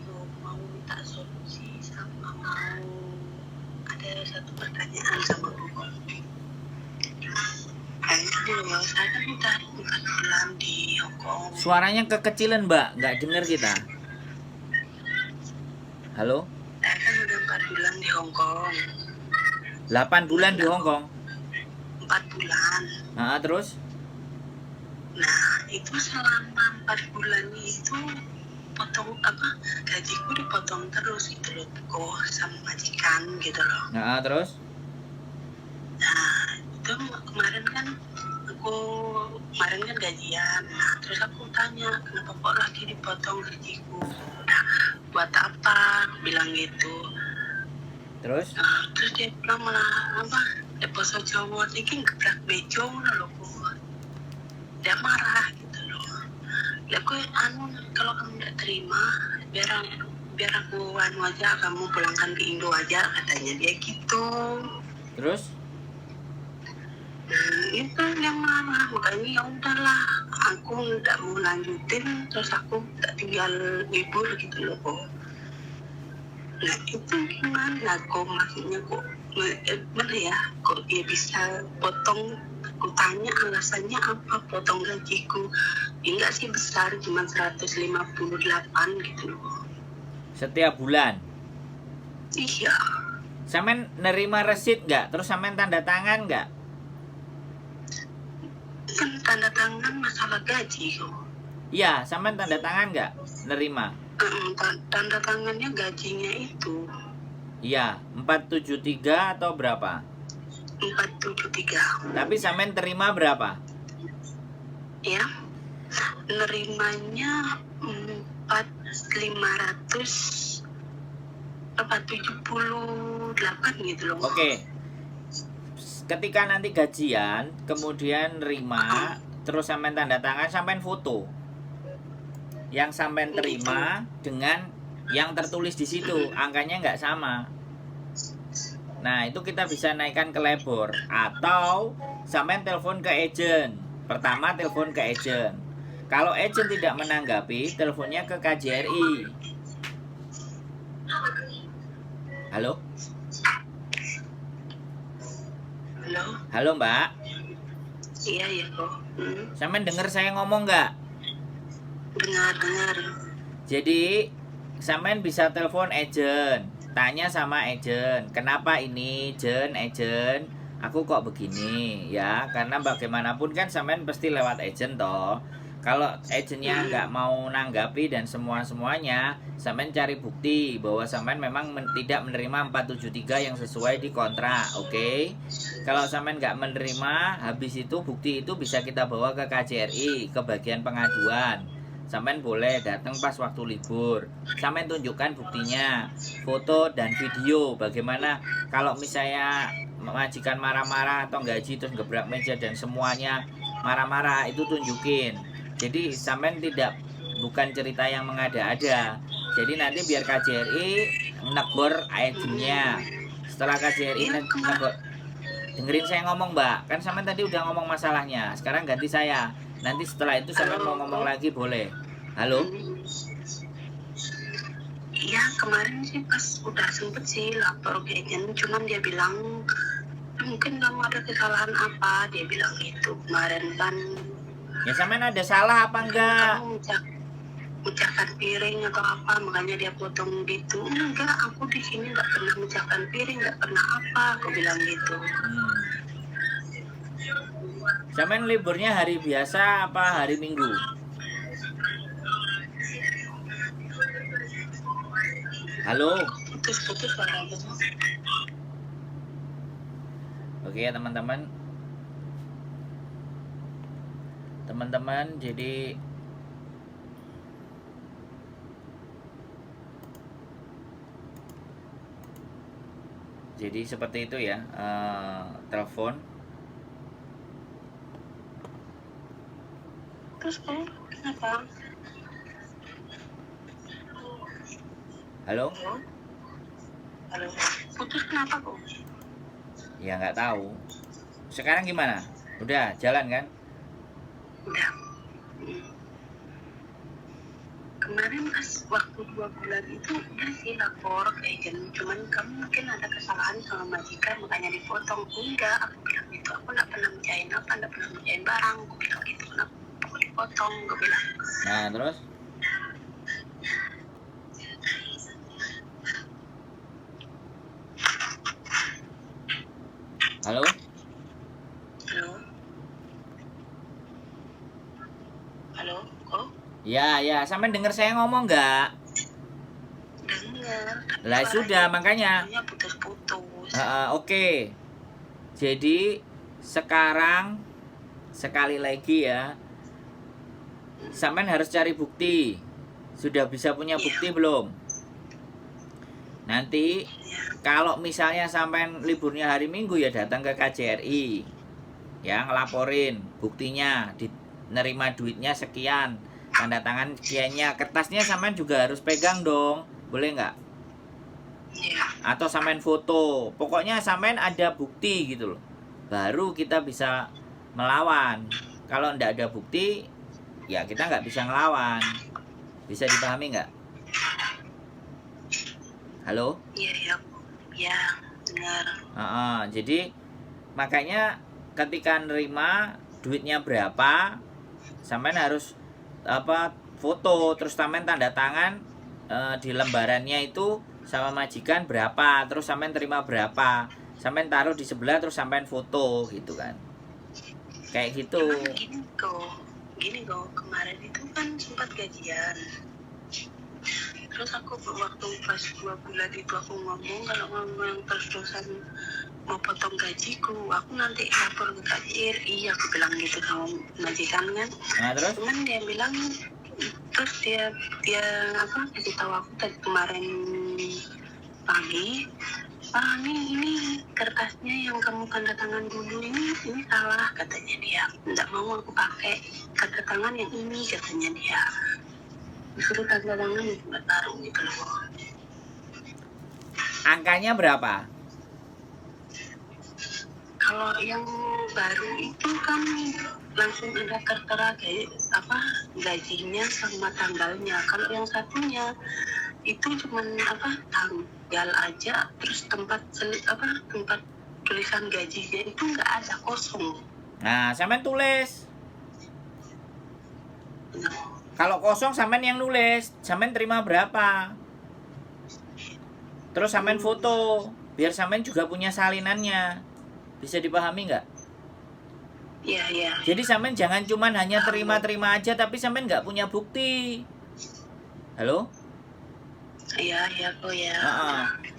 aku mau minta solusi sama mau ada satu pertanyaan sama Koko. Saya kan udah 4 bulan di Hong Kong. Suaranya kekecilan Mbak, nggak dengar kita. Halo? Saya kan udah 4 bulan di Hong Kong. 8 bulan di Hong Kong? 4 bulan. Nah, terus? Nah, itu selama 4 bulan itu gajiku dipotong terus gitu loh, kok sama majikan gitu loh. Nah, terus? Nah, itu kemarin kan gajian. Nah, terus aku tanya, kenapa kok lagi dipotong gajiku? Nah, buat apa? Bilang gitu. Terus? Nah, terus dia bilang malah bahasa Jawa ini gebrak bejo loh kok. Dia marah gitu loh. Ya aku kalau kamu nggak terima, biar aku aja, kamu pulangkan ke Indo aja, katanya dia gitu. Terus? Itu yang marah, makanya ya udahlah, aku nggak mau lanjutin, terus aku nggak tinggal libur gitu loh kok. Nah itu gimana kok, maksudnya kok mana ya, kok dia bisa potong? Aku tanya alasannya apa potong gajiku, ya nggak sih besar, cuma 158 gitu loh Setiap bulan? Iya. Sampean nerima resit nggak? Terus sampean tanda tangan nggak? Kan tanda tangan masalah gaji kok. Iya, sampean tanda tangan nggak? Nerima? Tanda tangannya gajinya itu. Iya, 473 atau berapa? 473. Tapi sampean terima berapa? Ya, nerimanya 478 gitu loh. Oke. Ketika nanti gajian, kemudian nerima, terus sampean tanda tangan, sampean foto yang sampean terima dengan yang tertulis di situ, angkanya nggak sama. Nah, itu kita bisa naikkan ke labor. Atau sampean telepon ke agent. Pertama telepon ke agent. Kalau agent tidak menanggapi, teleponnya ke KJRI. Halo? Halo? Halo Mbak? Iya ya kok. Sampean dengar saya ngomong nggak? Dengar. Jadi sampean bisa telepon agent, tanya sama agent, kenapa ini agent, aku kok begini ya, karena bagaimanapun kan sampean pasti lewat agent toh. Kalau agentnya nggak mau nanggapi dan semuanya, sampean cari bukti bahwa sampean memang tidak menerima 473 yang sesuai di kontrak, oke? Kalau sampean nggak menerima, habis itu bukti itu bisa kita bawa ke KJRI, ke bagian pengaduan. Sampean boleh datang pas waktu libur. Sampean tunjukkan buktinya, foto dan video. Bagaimana kalau misalnya majikan marah-marah atau gaji terus gebrak meja dan semuanya marah-marah, itu tunjukin. Jadi sampean bukan cerita yang mengada-ada. Jadi nanti biar KJRI negor agennya. Setelah KJRI negor, dengerin saya ngomong Mbak. Kan sampean tadi udah ngomong masalahnya. Sekarang ganti saya. Nanti setelah itu sampean mau ngomong lagi boleh. Halo? Iya, kemarin sih pas udah sempet sih lapor ke agent, cuman dia bilang mungkin kamu ada kesalahan apa, dia bilang gitu kemarin kan. Ya sampean ada salah apa enggak? Kamu mecahkan piring atau apa, makanya dia potong gitu. Enggak, aku di sini nggak pernah mecahkan piring, nggak pernah apa, aku bilang gitu. Sampean liburnya hari biasa apa hari Minggu? Halo? Putus suaranya. Oke ya teman-teman, jadi seperti itu ya, telepon. Terus kenapa? Halo? Halo. Putus kenapa kok? Ya nggak tahu. Sekarang gimana? Udah jalan kan? Udah. Kemarin pas waktu 2 bulan itu udah sih lapor ke agent, cuman kamu mungkin ada kesalahan sama majikan makanya dipotong. Enggak, aku bilang gitu, aku nggak pernah nggak pernah mencain barang, aku bilang gitu, kenapa aku dipotong, aku bilang. Nah, terus? Halo? Halo, halo, kok Ya, sampean dengar saya ngomong nggak? dengar? Lah sudah, makanya. Suaranya putus-putus. Oke. Jadi sekarang sekali lagi ya, sampean harus cari bukti. Sudah bisa punya bukti belum? Nanti kalau misalnya sampean liburnya hari Minggu ya datang ke KJRI. Ya, ngelaporin buktinya, nerima duitnya sekian, tanda tangan sekiannya, kertasnya sampean juga harus pegang dong. Boleh nggak? Iya. Atau sampean foto, pokoknya sampean ada bukti gitu loh, baru kita bisa melawan. Kalau nggak ada bukti ya kita nggak bisa ngelawan. Bisa dipahami nggak? Halo? Iya, dengar. Jadi makanya ketika nerima duitnya berapa, sampean harus foto, terus sampean tanda tangan di lembarannya itu sama majikan berapa, terus sampean terima berapa, sampean taruh di sebelah, terus sampean foto gitu kan, kayak gitu. Cuman gini kok, kemarin itu kan sempat gajian, terus aku waktu pas 2 bulan itu aku ngomong kalau ngomong terus-terusan mau potong gajiku, aku nanti lapor ke KJRI, aku bilang gitu sama majikan kan. Nah, terus? Cuman dia bilang, terus dia kasih tahu aku tadi kemarin pagi, ini kertasnya yang kamu tanda tangan dulu ini salah, katanya dia. Nggak mau aku pakai tanda tangan yang ini, katanya dia. Disuruh tanda tangan nggak taruh gitu loh. Angkanya berapa? Kalau yang baru itu kan langsung ada tertera kayak gajinya sama tanggalnya. Kalau yang satunya itu cuman tanggal aja, terus tempat tulisan gajinya itu nggak ada, kosong. Nah, sampean tulis. Kalau kosong sampean yang nulis, sampean terima berapa, terus sampean foto, biar sampean juga punya salinannya. Bisa dipahami nggak? Iya. Jadi sampean jangan cuman hanya terima aja, tapi sampean nggak punya bukti. Halo? Iya kok ya.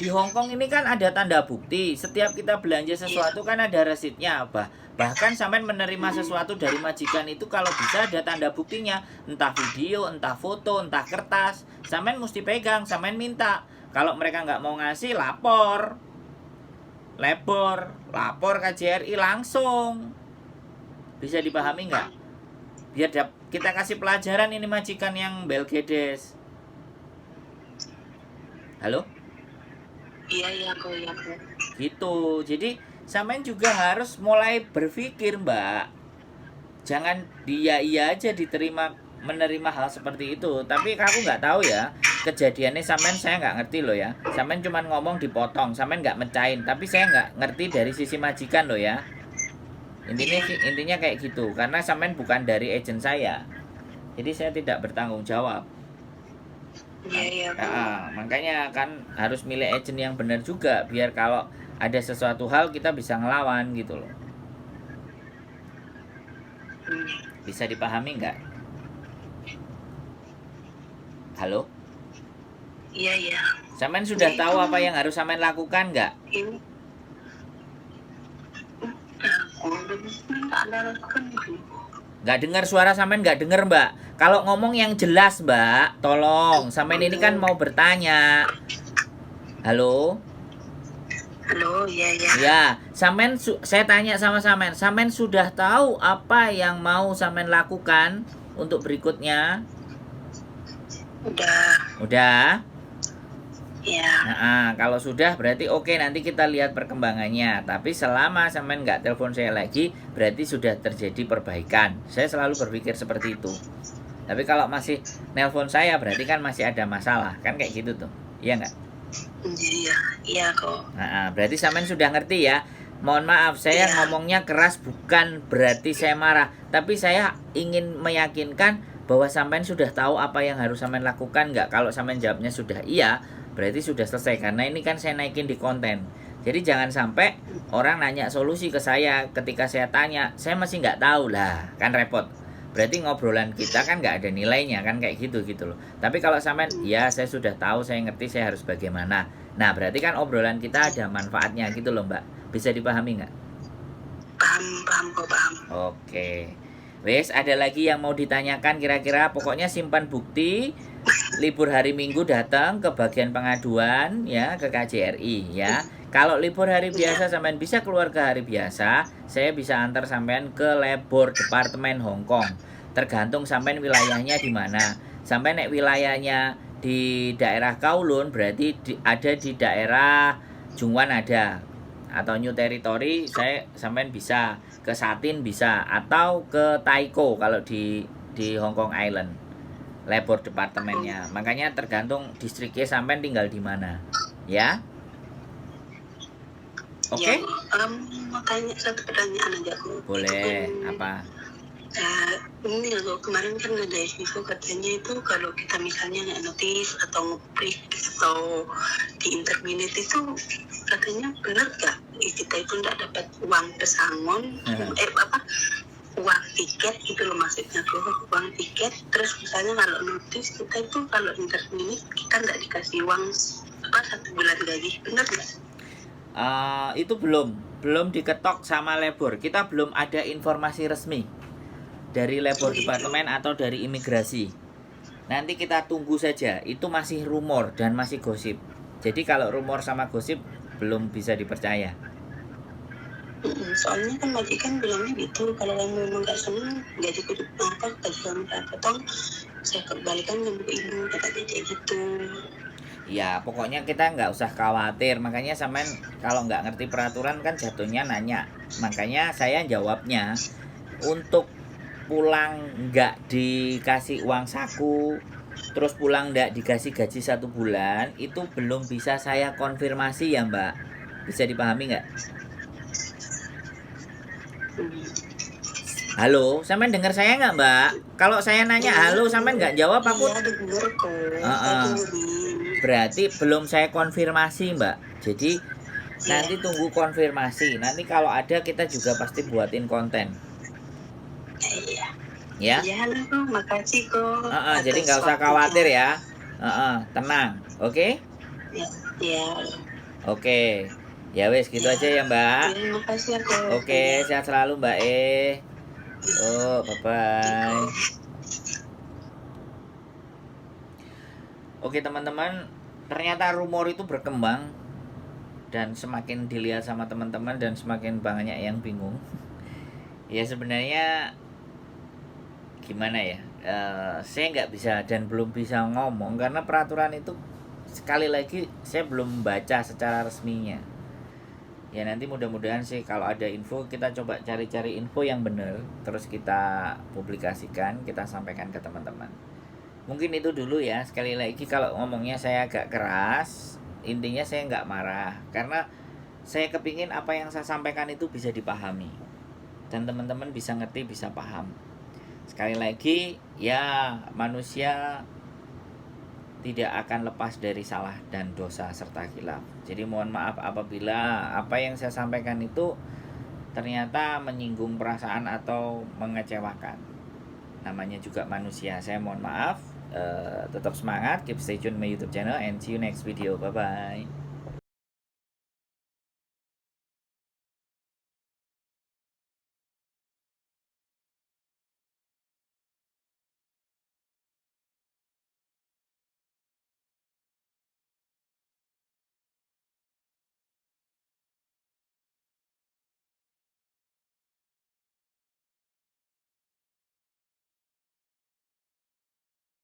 Di Hong Kong ini kan ada tanda bukti. Setiap kita belanja sesuatu kan ada resitnya. Bahkan sampean menerima sesuatu dari majikan itu kalau bisa ada tanda buktinya, entah video, entah foto, entah kertas. Sampean mesti pegang, sampean minta. Kalau mereka nggak mau ngasih, lapor KJRI langsung. Bisa dipahami nggak? Biar kita kasih pelajaran ini majikan yang belgedes. Halo? Iya kok. Gitu. Jadi sampean juga harus mulai berpikir, Mbak. Jangan iya aja menerima hal seperti itu. Tapi aku nggak tahu ya kejadiannya, sampean saya nggak ngerti loh ya. Sampean cuma ngomong dipotong, sampean nggak mecahin. Tapi saya nggak ngerti dari sisi majikan loh ya. Intinya kayak gitu. Karena sampean bukan dari agent saya, jadi saya tidak bertanggung jawab. Iya. Makanya kan harus milih agent yang benar juga, biar kalau ada sesuatu hal kita bisa ngelawan gitu loh. Bisa dipahami nggak? Halo? Iya. Sampean sudah tahu apa yang harus sampean lakukan nggak? Ini nggak ada lakukan gitu. Nggak dengar suara sampean, nggak dengar, Mbak. Kalau ngomong yang jelas, Mbak, tolong. Sampean ini kan mau bertanya. Halo? Halo, iya. Ya, saya tanya sama sampean sudah tahu apa yang mau sampean lakukan untuk berikutnya? Udah? Ya. Kalau sudah berarti oke, nanti kita lihat perkembangannya. Tapi selama sampean nggak telepon saya lagi, berarti sudah terjadi perbaikan. Saya selalu berpikir seperti itu. Tapi kalau masih nelpon saya berarti kan masih ada masalah, kan kayak gitu tuh. Iya nggak? Iya, iya kok. Nah, berarti sampean sudah ngerti ya. Mohon maaf, saya Iya. ngomongnya keras bukan berarti saya marah, tapi saya ingin meyakinkan bahwa sampean sudah tahu apa yang harus sampean lakukan nggak. Kalau sampean jawabnya sudah iya, berarti sudah selesai, karena ini kan saya naikin di konten. Jadi jangan sampai orang nanya solusi ke saya, ketika saya tanya saya masih nggak tahu, lah kan repot. Berarti ngobrolan kita kan nggak ada nilainya, kan kayak gitu loh. Tapi kalau sampean ya saya sudah tahu, saya ngerti, saya harus bagaimana, nah berarti kan obrolan kita ada manfaatnya gitu loh Mbak. Bisa dipahami nggak? Paham kok, paham. Oke. Wes, ada lagi yang mau ditanyakan kira-kira? Pokoknya simpan bukti. Libur hari Minggu datang ke bagian pengaduan ya, ke KJRI ya. Kalau libur hari biasa sampean bisa keluar ke hari biasa, saya bisa antar sampean ke labor departemen Hong Kong. Tergantung sampean wilayahnya di mana. Sampean nek wilayahnya di daerah Kowloon berarti ada di daerah Jungwan ada, atau New Territory saya sampean bisa ke Satin bisa, atau ke Taiko kalau di Hong Kong Island labor departemennya. Makanya tergantung distriknya sampean tinggal di mana ya. Oke? Ya, mau tanya satu pertanyaan aja aku. Boleh. Apa? Ini loh, kemarin kan ada info katanya itu kalau kita misalnya nggak notice atau nge-break atau di interminate itu katanya benar nggak kita itu nggak dapat uang pesangon, uang tiket gitu loh maksudnya tuh, uang tiket. Terus misalnya kalau notice kita itu kalau interminate kita nggak dikasih uang 1 bulan gaji, benar nggak? Itu belum diketok sama labor. Kita belum ada informasi resmi dari labor departemen atau dari imigrasi. Nanti kita tunggu saja. Itu masih rumor dan masih gosip. Jadi kalau rumor sama gosip belum bisa dipercaya. Soalnya kan majikan bilangnya gitu, kalau kamu memang nggak senang gaji kamu tak potong, saya kembalikan ke ibu, katanya kayak gitu. Ya pokoknya kita nggak usah khawatir. Makanya sampean kalau nggak ngerti peraturan kan jatuhnya nanya. Makanya saya jawabnya, untuk pulang nggak dikasih uang saku, terus pulang nggak dikasih gaji 1 bulan, itu belum bisa saya konfirmasi ya Mbak. Bisa dipahami nggak? Halo, sampean dengar saya nggak Mbak? Kalau saya nanya halo, sampean nggak jawab, aku Iya, dengar kok. berarti belum saya konfirmasi Mbak. Jadi nanti tunggu konfirmasi. Nanti kalau ada kita juga pasti buatin konten. Iya. Ya. Iya, halo, makasih kok. Jadi nggak usah khawatir ya. Tenang, oke? Iya. Oke. Ya wes gitu aja ya Mbak. Terima kasih aku. Oke, sehat selalu Mbak bye bye. Oke teman-teman, ternyata rumor itu berkembang dan semakin dilihat sama teman-teman dan semakin banyak yang bingung. Ya sebenarnya gimana ya, saya nggak bisa dan belum bisa ngomong karena peraturan itu sekali lagi saya belum baca secara resminya. Ya nanti mudah-mudahan sih kalau ada info kita coba cari-cari info yang benar, terus kita publikasikan, kita sampaikan ke teman-teman. Mungkin itu dulu ya. Sekali lagi kalau ngomongnya saya agak keras, intinya saya nggak marah, karena saya kepingin apa yang saya sampaikan itu bisa dipahami dan teman-teman bisa ngerti, bisa paham. Sekali lagi ya, manusia tidak akan lepas dari salah dan dosa serta khilaf. Jadi mohon maaf apabila apa yang saya sampaikan itu ternyata menyinggung perasaan atau mengecewakan. Namanya juga manusia. Saya mohon maaf. Tetap semangat, keep stay tune my YouTube channel, and see you next video. Bye bye.